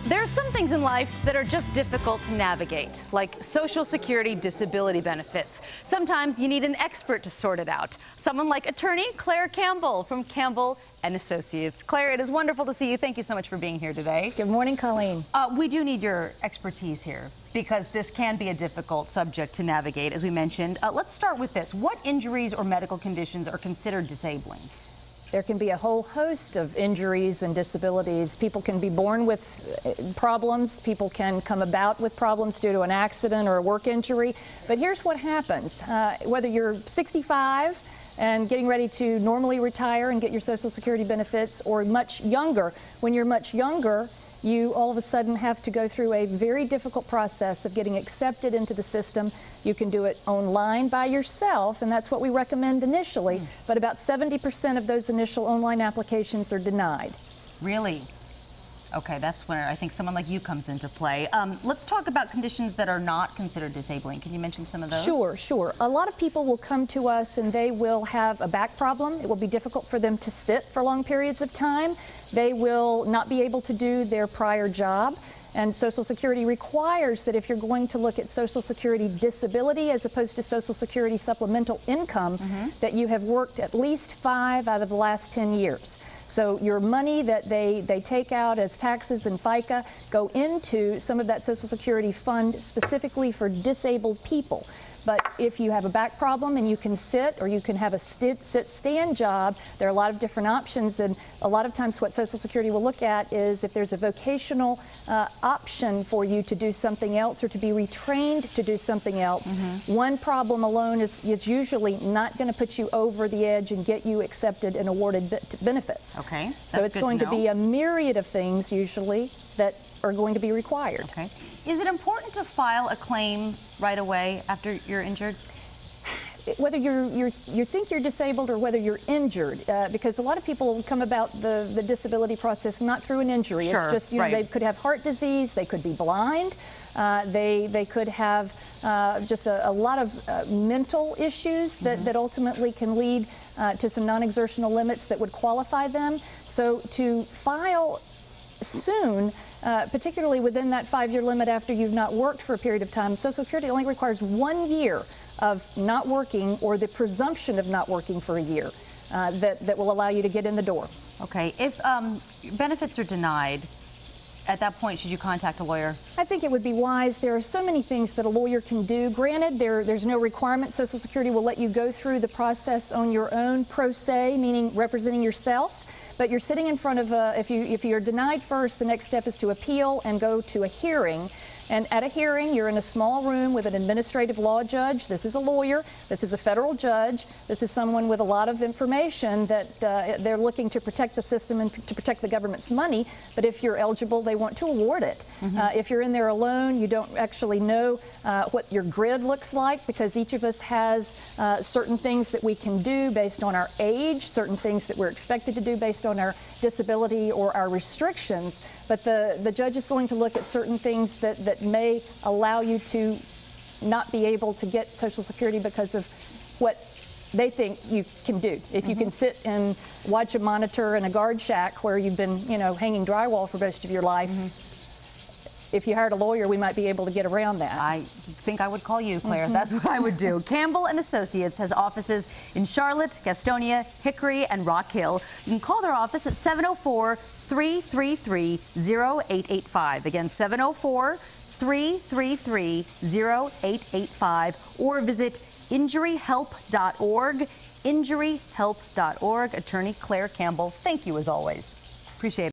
There are some things in life that are just difficult to navigate, like Social Security disability benefits. Sometimes you need an expert to sort it out. Someone like attorney Clair Campbell from Campbell and Associates. Claire, it is wonderful to see you. Thank you so much for being here today. Good morning, Colleen. We do need your expertise here because this can be a difficult subject to navigate, as we mentioned. Let's start with this. What injuries or medical conditions are considered disabling? There can be a whole host of injuries and disabilities. People can be born with problems. People can come about with problems due to an accident or a work injury. But here's what happens. Whether you're 65 and getting ready to normally retire and get your Social Security benefits, or much younger, when you're much younger, you all of a sudden have to go through a very difficult process of getting accepted into the system. You can do it online by yourself, and that's what we recommend initially, but about 70% of those initial online applications are denied. Really? Okay, that's where I think someone like you comes into play. Let's talk about conditions that are not considered disabling. Can you mention some of those? Sure. A lot of people will come to us and they will have a back problem. It will be difficult for them to sit for long periods of time. They will not be able to do their prior job. And Social Security requires that if you're going to look at Social Security disability as opposed to Social Security supplemental income, that you have worked at least 5 out of the last 10 years. So your money that they take out as taxes and FICA go into some of that Social Security fund specifically for disabled people. But if you have a back problem and you can sit, or you can have a sit-stand job, there are a lot of different options, and a lot of times what Social Security will look at is if there's a vocational option for you to do something else or to be retrained to do something else. One problem alone is usually not going to put you over the edge and get you accepted and awarded benefits. Okay. So it's going to be a myriad of things usually that are going to be required. Okay. Is it important to file a claim right away after you're injured? Whether you think you're disabled or whether you're injured, because a lot of people come about the disability process not through an injury. Sure, it's just, you know, they could have heart disease, they could be blind, they could have just a lot of mental issues that ultimately can lead to some non-exertional limits that would qualify them. So to file soon, particularly within that 5-year limit after you've not worked for a period of time, Social Security only requires 1 year of not working, or the presumption of not working for a year, that will allow you to get in the door. Okay. If benefits are denied, at that point, should you contact a lawyer? I think it would be wise. There are so many things that a lawyer can do. Granted, there's no requirement. Social Security will let you go through the process on your own, pro se, meaning representing yourself. But you're sitting in front of if you're denied first, the next step is to appeal and go to a hearing. And at a hearing, you're in a small room with an administrative law judge. This is a lawyer. This is a federal judge. This is someone with a lot of information that they're looking to protect the system and to protect the government's money. But if you're eligible, they want to award it. If you're in there alone, you don't actually know what your grid looks like, because each of us has certain things that we can do based on our age, certain things that we're expected to do based on our disability or our restrictions. But the judge is going to look at certain things that may allow you to not be able to get Social Security because of what they think you can do. If you can sit and watch a monitor in a guard shack where you've been, you know, hanging drywall for most of your life, if you hired a lawyer, we might be able to get around that. I think I would call you, Claire. That's what I would do. Campbell and Associates has offices in Charlotte, Gastonia, Hickory, and Rock Hill. You can call their office at 704-333-0885. Again, 704-333-0885, or visit injuryhelp.org. Injuryhelp.org. Attorney Clair Campbell, thank you as always. Appreciate it.